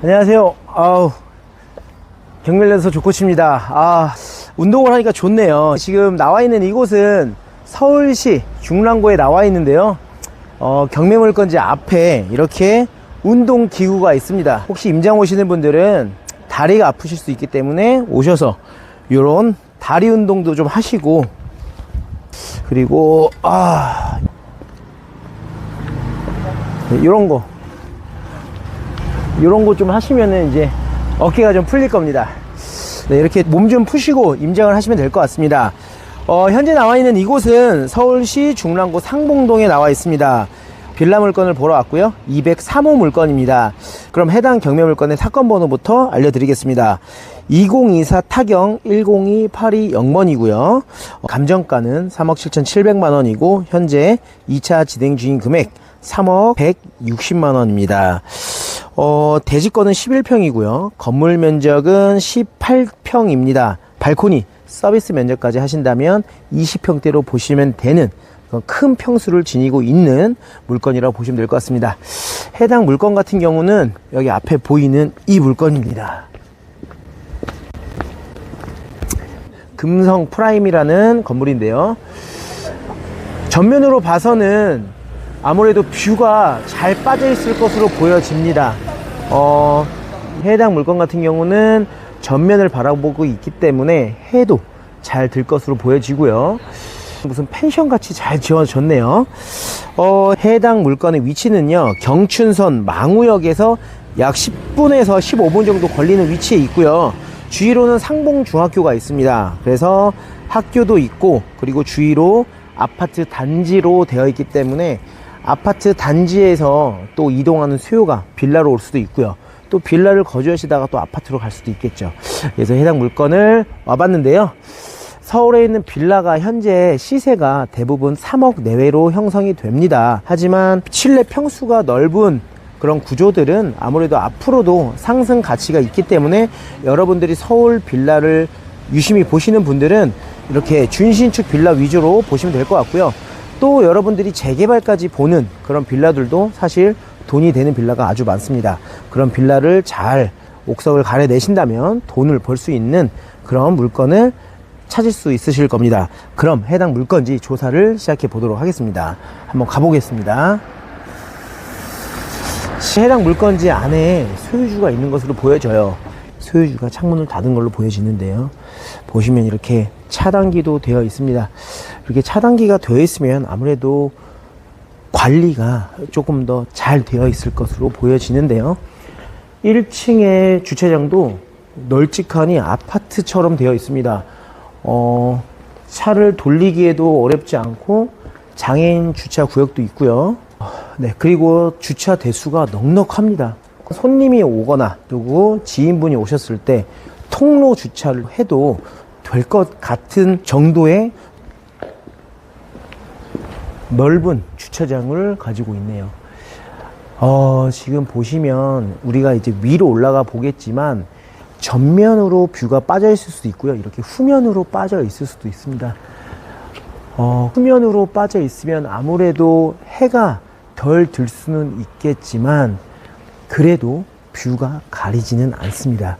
안녕하세요. 경mel련서 조코치입니다. 운동을 하니까 좋네요. 지금 나와 있는 이곳은 서울시 중랑구에 나와 있는데요. 경매물건지 앞에 이렇게 운동기구가 있습니다. 혹시 임장 오시는 분들은 다리가 아프실 수 있기 때문에 오셔서 이런 다리 운동도 좀 하시고, 그리고 이런 거 좀 하시면은 이제 어깨가 좀 풀릴 겁니다. 네, 이렇게 몸 좀 푸시고 임장을 하시면 될 것 같습니다. 현재 나와 있는 이곳은 서울시 중랑구 상봉동에 나와 있습니다. 빌라 물건을 보러 왔고요. 203호 물건입니다. 그럼 해당 경매 물건의 사건 번호부터 알려드리겠습니다. 2024 타경 102820번이고요. 감정가는 3억 7,700만원이고 현재 2차 진행 중인 금액 3억 160만원입니다. 대지권은 11평이고요. 건물 면적은 18평입니다. 발코니, 서비스 면적까지 하신다면 20평대로 보시면 되는 큰 평수를 지니고 있는 물건이라고 보시면 될 것 같습니다. 해당 물건 같은 경우는 여기 앞에 보이는 이 물건입니다. 금성 프라임이라는 건물인데요. 전면으로 봐서는 아무래도 뷰가 잘 빠져 있을 것으로 보여집니다. 해당 물건 같은 경우는 전면을 바라보고 있기 때문에 해도 잘 들 것으로 보여지고요. 무슨 펜션 같이 잘 지어졌네요. 해당 물건의 위치는요, 경춘선 망우역에서 약 10분에서 15분 정도 걸리는 위치에 있고요. 주위로는 상봉중학교가 있습니다. 그래서 학교도 있고, 그리고 주위로 아파트 단지로 되어 있기 때문에 아파트 단지에서 또 이동하는 수요가 빌라로 올 수도 있고요. 또 빌라를 거주하시다가 또 아파트로 갈 수도 있겠죠. 그래서 해당 물건을 와봤는데요. 서울에 있는 빌라가 현재 시세가 대부분 3억 내외로 형성이 됩니다. 하지만 실내 평수가 넓은 그런 구조들은 아무래도 앞으로도 상승 가치가 있기 때문에 여러분들이 서울 빌라를 유심히 보시는 분들은 이렇게 준신축 빌라 위주로 보시면 될 것 같고요. 또 여러분들이 재개발까지 보는 그런 빌라들도 사실 돈이 되는 빌라가 아주 많습니다. 그런 빌라를 잘 옥석을 가려내신다면 돈을 벌 수 있는 그런 물건을 찾을 수 있으실 겁니다. 그럼 해당 물건지 조사를 시작해 보도록 하겠습니다. 한번 가보겠습니다. 해당 물건지 안에 소유주가 있는 것으로 보여져요. 소유주가 창문을 닫은 걸로 보여지는데요. 보시면 이렇게 차단기도 되어 있습니다. 이렇게 차단기가 되어 있으면 아무래도 관리가 조금 더 잘 되어 있을 것으로 보여지는데요. 1층의 주차장도 널찍하니 아파트처럼 되어 있습니다. 차를 돌리기에도 어렵지 않고 장애인 주차 구역도 있고요. 네, 그리고 주차 대수가 넉넉합니다. 손님이 오거나 누구 지인분이 오셨을 때 통로 주차를 해도 될 것 같은 정도의 넓은 주차장을 가지고 있네요. 지금 보시면 우리가 이제 위로 올라가 보겠지만 전면으로 뷰가 빠져 있을 수도 있고요. 이렇게 후면으로 빠져 있을 수도 있습니다. 후면으로 빠져 있으면 아무래도 해가 덜 들 수는 있겠지만 그래도 뷰가 가리지는 않습니다.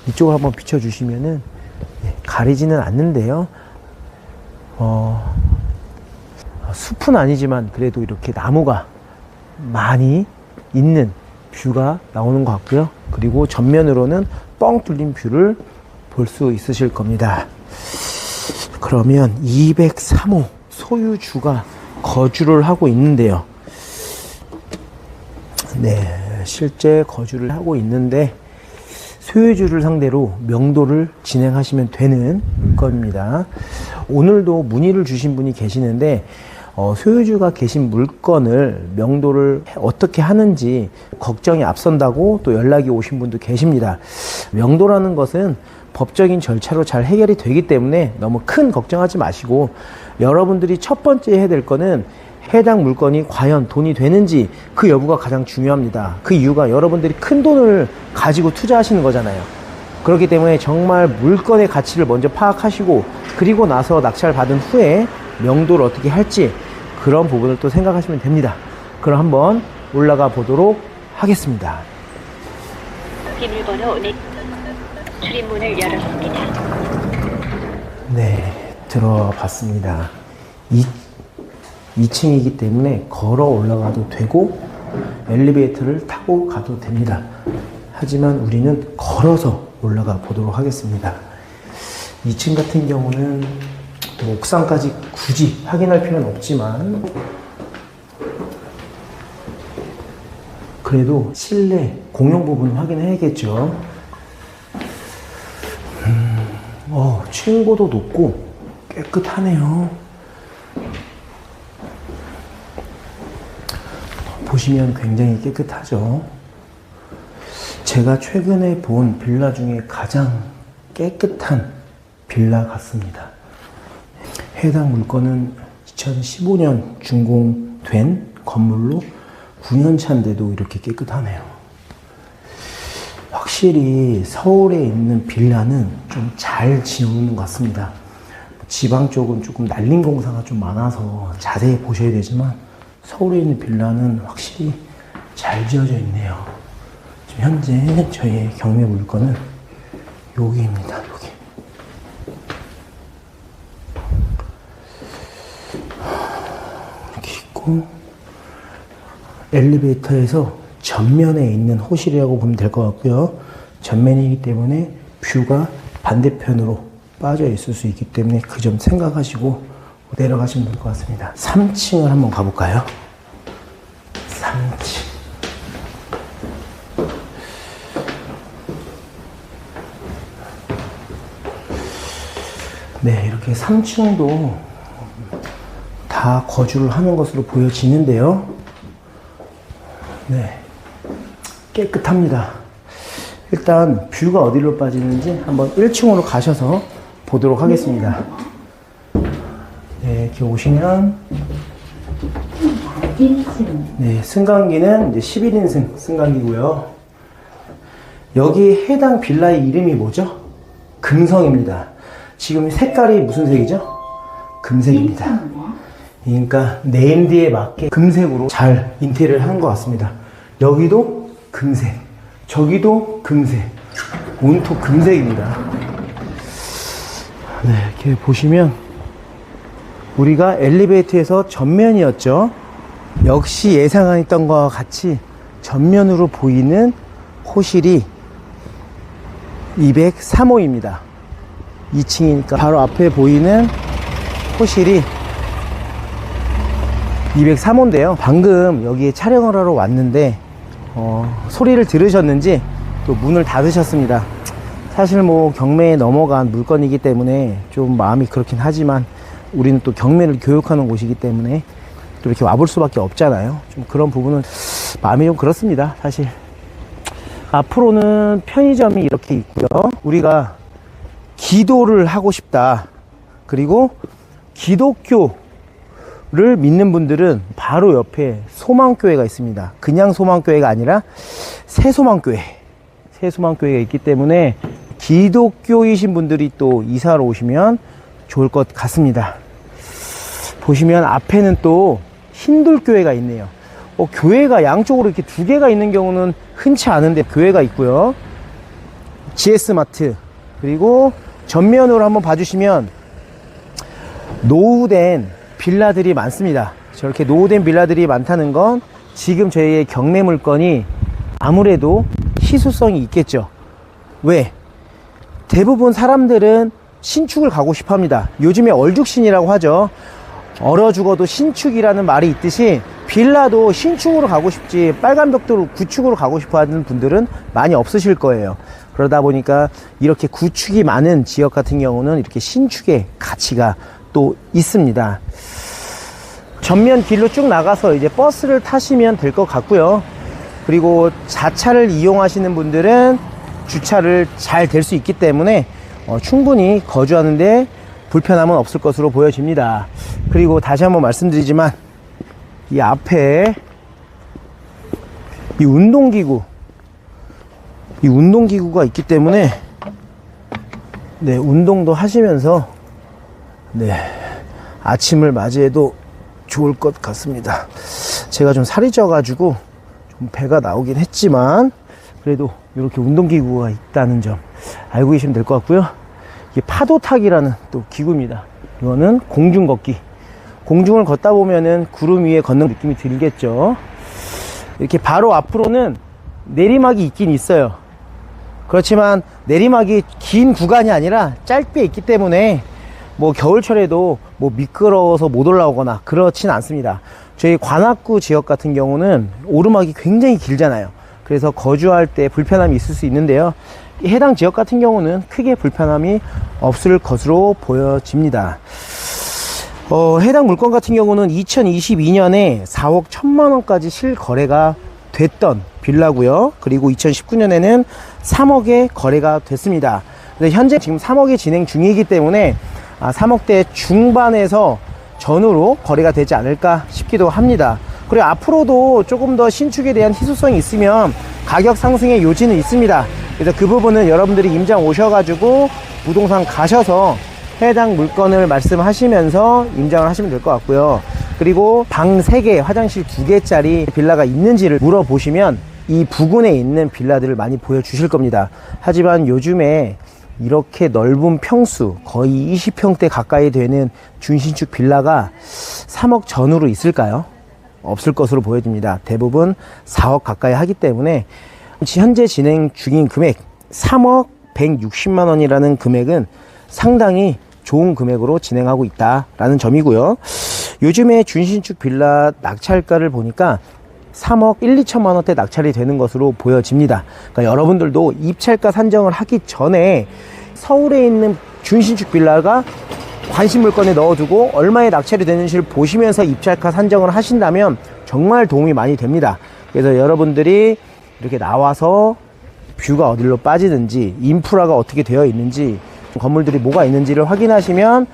이쪽을 한번 비춰주시면은 가리지는 않는데요. 숲은 아니지만 그래도 이렇게 나무가 많이 있는 뷰가 나오는 것 같고요. 그리고 전면으로는 뻥 뚫린 뷰를 볼 수 있으실 겁니다. 그러면 203호 소유주가 거주를 하고 있는데요. 네, 실제 거주를 하고 있는데 소유주를 상대로 명도를 진행하시면 되는 물건입니다. 오늘도 문의를 주신 분이 계시는데 소유주가 계신 물건을 명도를 어떻게 하는지 걱정이 앞선다고 또 연락이 오신 분도 계십니다. 명도라는 것은 법적인 절차로 잘 해결이 되기 때문에 너무 큰 걱정하지 마시고, 여러분들이 첫 번째 해야 될 거는 해당 물건이 과연 돈이 되는지 그 여부가 가장 중요합니다. 그 이유가 여러분들이 큰 돈을 가지고 투자하시는 거잖아요. 그렇기 때문에 정말 물건의 가치를 먼저 파악하시고, 그리고 나서 낙찰 받은 후에 명도를 어떻게 할지 그런 부분을 또 생각하시면 됩니다. 그럼 한번 올라가 보도록 하겠습니다. 비밀번호 출입문을 열었습니다. 네, 들어와 봤습니다. 2층이기 때문에 걸어 올라가도 되고 엘리베이터를 타고 가도 됩니다. 하지만 우리는 걸어서 올라가 보도록 하겠습니다. 2층 같은 경우는 옥상까지 굳이 확인할 필요는 없지만 그래도 실내 공용 부분 확인해야겠죠. 층고도 높고 깨끗하네요. 보시면 굉장히 깨끗하죠. 제가 최근에 본 빌라 중에 가장 깨끗한 빌라 같습니다. 해당 물건은 2015년 준공된 건물로 9년 차인데도 이렇게 깨끗하네요. 확실히 서울에 있는 빌라는 좀 잘 지어놓는 것 같습니다. 지방 쪽은 조금 날림 공사가 좀 많아서 자세히 보셔야 되지만 서울에 있는 빌라는 확실히 잘 지어져 있네요. 지금 현재 저희의 경매 물건은 여기입니다. 여기. 이렇게 있고 엘리베이터에서 전면에 있는 호실이라고 보면 될 것 같고요. 전면이기 때문에 뷰가 반대편으로 빠져 있을 수 있기 때문에 그 점 생각하시고 내려가시면 될 것 같습니다. 3층을 한번 가볼까요? 3층. 네, 이렇게 3층도 다 거주를 하는 것으로 보여지는데요. 네, 깨끗합니다. 일단 뷰가 어디로 빠지는지 한번 1층으로 가셔서 보도록 하겠습니다. 네, 이렇게 오시면 네, 승강기는 이제 11인승 승강기고요. 여기 해당 빌라의 이름이 뭐죠? 금성입니다. 지금 색깔이 무슨 색이죠? 금색입니다. 그러니까 네임드에 맞게 금색으로 잘 인테리어를 한 것 같습니다. 여기도 금색, 저기도 금색, 온통 금색입니다. 네, 이렇게 보시면 우리가 엘리베이터에서 전면이었죠. 역시 예상했던 것과 같이 전면으로 보이는 호실이 203호입니다. 2층이니까 바로 앞에 보이는 호실이 203호인데요. 방금 여기에 촬영을 하러 왔는데 소리를 들으셨는지 또 문을 닫으셨습니다. 사실 뭐 경매에 넘어간 물건이기 때문에 좀 마음이 그렇긴 하지만 우리는 또 경매를 교육하는 곳이기 때문에 또 이렇게 와볼 수밖에 없잖아요. 좀 그런 부분은 마음이 좀 그렇습니다. 사실 앞으로는 편의점이 이렇게 있고요. 우리가 기도를 하고 싶다, 그리고 기독교를 믿는 분들은 바로 옆에 소망교회가 있습니다. 그냥 소망교회가 아니라 새소망교회가 있기 때문에 기독교이신 분들이 또 이사를 오시면 좋을 것 같습니다. 보시면 앞에는 또 힌둘교회가 있네요. 교회가 양쪽으로 이렇게 두 개가 있는 경우는 흔치 않은데 교회가 있고요. GS마트, 그리고 전면으로 한번 봐주시면 노후된 빌라들이 많습니다. 저렇게 노후된 빌라들이 많다는 건 지금 저희의 경매 물건이 아무래도 희소성이 있겠죠. 왜? 대부분 사람들은 신축을 가고 싶어 합니다. 요즘에 얼죽신이라고 하죠. 얼어 죽어도 신축이라는 말이 있듯이 빌라도 신축으로 가고 싶지 빨간 벽돌 구축으로 가고 싶어 하는 분들은 많이 없으실 거예요. 그러다 보니까 이렇게 구축이 많은 지역 같은 경우는 이렇게 신축의 가치가 또 있습니다. 전면 길로 쭉 나가서 이제 버스를 타시면 될 것 같고요. 그리고 자차를 이용하시는 분들은 주차를 잘 될 수 있기 때문에 충분히 거주하는데 불편함은 없을 것으로 보여집니다. 그리고 다시 한번 말씀드리지만 이 앞에 이 운동기구가 있기 때문에 네, 운동도 하시면서 네, 아침을 맞이해도 좋을 것 같습니다. 제가 좀 살이 쪄가지고 좀 배가 나오긴 했지만 그래도 이렇게 운동기구가 있다는 점 알고 계시면 될 것 같고요. 이게 파도타기라는 또 기구입니다. 이거는 공중 걷기. 공중을 걷다 보면은 구름 위에 걷는 느낌이 들겠죠. 이렇게 바로 앞으로는 내리막이 있긴 있어요. 그렇지만 내리막이 긴 구간이 아니라 짧게 있기 때문에 뭐 겨울철에도 뭐 미끄러워서 못 올라오거나 그렇진 않습니다. 저희 관악구 지역 같은 경우는 오르막이 굉장히 길잖아요. 그래서 거주할 때 불편함이 있을 수 있는데요. 해당 지역 같은 경우는 크게 불편함이 없을 것으로 보여집니다. 해당 물건 같은 경우는 2022년에 4억 1천만 원까지 실거래가 됐던 빌라고요. 그리고 2019년에는 3억에 거래가 됐습니다. 근데 현재 지금 3억이 진행 중이기 때문에 3억대 중반에서 전후로 거래가 되지 않을까 싶기도 합니다. 그리고 앞으로도 조금 더 신축에 대한 희소성이 있으면 가격 상승의 요지는 있습니다. 그래서 그 부분은 여러분들이 임장 오셔가지고 부동산 가셔서 해당 물건을 말씀하시면서 임장을 하시면 될 것 같고요. 그리고 방 3개, 화장실 2개짜리 빌라가 있는지를 물어보시면 이 부근에 있는 빌라들을 많이 보여주실 겁니다. 하지만 요즘에 이렇게 넓은 평수, 거의 20평대 가까이 되는 준신축 빌라가 3억 전후로 있을까요? 없을 것으로 보여집니다. 대부분 4억 가까이 하기 때문에 현재 진행 중인 금액 3억 160만 원이라는 금액은 상당히 좋은 금액으로 진행하고 있다라는 점이고요. 요즘에 준신축 빌라 낙찰가를 보니까 3억 1, 2천만 원대 낙찰이 되는 것으로 보여집니다. 그러니까 여러분들도 입찰가 산정을 하기 전에 서울에 있는 준신축 빌라가 관심 물건에 넣어두고 얼마에 낙찰이 되는지를 보시면서 입찰가 산정을 하신다면 정말 도움이 많이 됩니다. 그래서 여러분들이 이렇게 나와서 뷰가 어디로 빠지는지, 인프라가 어떻게 되어 있는지, 건물들이 뭐가 있는지를 확인하시면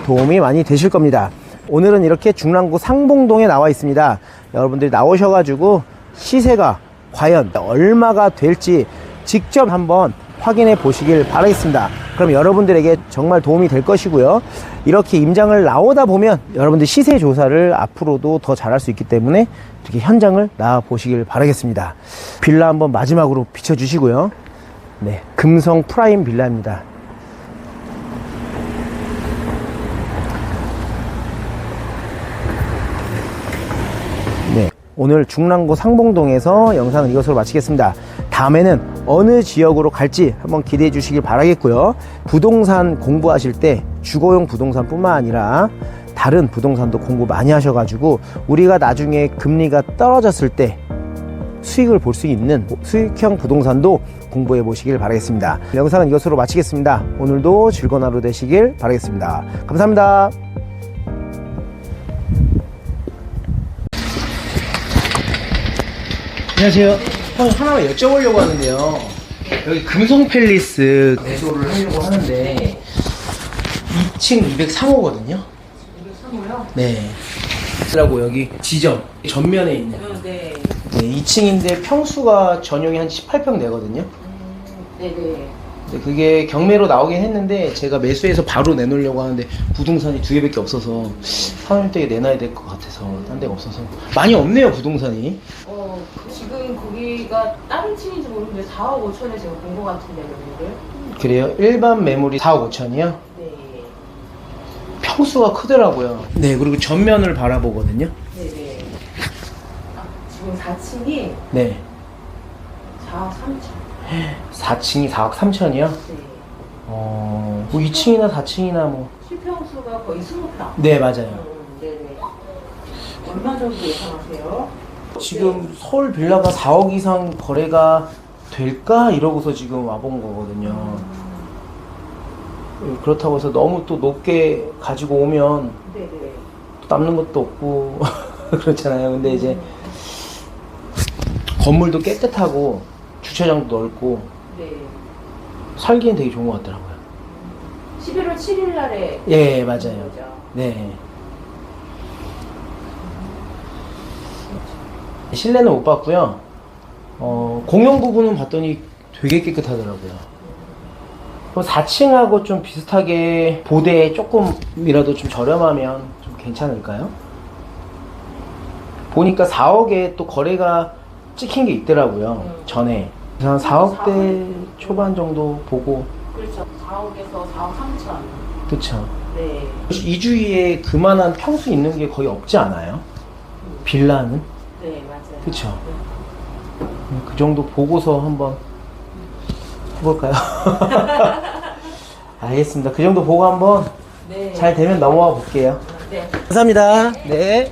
도움이 많이 되실 겁니다. 오늘은 이렇게 중랑구 상봉동에 나와 있습니다. 여러분들이 나오셔가지고 시세가 과연 얼마가 될지 직접 한번 확인해 보시길 바라겠습니다. 그럼 여러분들에게 정말 도움이 될 것이고요. 이렇게 임장을 나오다 보면 여러분들 시세 조사를 앞으로도 더 잘할 수 있기 때문에 이렇게 현장을 나와 보시길 바라겠습니다. 빌라 한번 마지막으로 비춰주시고요. 네, 금성 프라임 빌라입니다. 네, 오늘 중랑구 상봉동에서 영상은 이것으로 마치겠습니다. 다음에는 어느 지역으로 갈지 한번 기대해 주시길 바라겠고요. 부동산 공부하실 때 주거용 부동산 뿐만 아니라 다른 부동산도 공부 많이 하셔가지고 우리가 나중에 금리가 떨어졌을 때 수익을 볼 수 있는 수익형 부동산도 공부해 보시길 바라겠습니다. 영상은 이것으로 마치겠습니다. 오늘도 즐거운 하루 되시길 바라겠습니다. 감사합니다. 안녕하세요. 형 하나만 여쭤보려고 하는데요. 여기 금성 팰리스 매도를 하려고 하는데 2층 203호거든요. 203호요? 네. 라고 여기 지점 전면에 있는. 네. 네, 2층인데 평수가 전용이 한 18평 되거든요. 네네. 근데 그게 경매로 나오긴 했는데 제가 매수해서 바로 내놓으려고 하는데 부동산이 2개밖에 없어서 사장님댁에 내놔야 될 것 같아서 딴 데가 없어서 많이 없네요 부동산이. 지금 거기가 다른 층인지 모르는데 4억 5천에 제가 본 것 같은데, 여러분들. 그래요? 일반 매물이 4억 5천이요? 네. 평수가 크더라고요. 네, 그리고 전면을 바라보거든요. 네네. 지금 4층이 네. 4억 3천. 4층이 4억 3천이요? 네. 뭐 2층이나 4층이나 뭐. 실평수가 거의 20평. 네, 맞아요. 네네. 얼마 정도 예상하세요? 지금 서울 빌라가 4억 이상 거래가 될까? 이러고서 지금 와본 거거든요. 그렇다고 해서 너무 또 높게 가지고 오면 네네. 또 남는 것도 없고 그렇잖아요. 근데 이제 건물도 깨끗하고 주차장도 넓고 네. 살기엔 되게 좋은 것 같더라고요. 11월 7일 날에. 예, 맞아요. 거죠. 네. 실내는 못 봤고요. 공용 부분은 봤더니 되게 깨끗하더라고요. 4층하고 좀 비슷하게 보대에 조금이라도 좀 저렴하면 좀 괜찮을까요? 보니까 4억에 또 거래가 찍힌 게 있더라고요. 전에. 한 4억대 초반 정도 보고. 그렇죠. 4억에서 4억 3천. 그쵸. 네. 이 주위에 그만한 평수 있는 게 거의 없지 않아요? 빌라는? 네, 맞아요. 그쵸. 네. 그 정도 보고서 한번 해볼까요? 알겠습니다. 그 정도 보고 한번 네. 잘 되면 넘어가 볼게요. 네. 감사합니다. 네.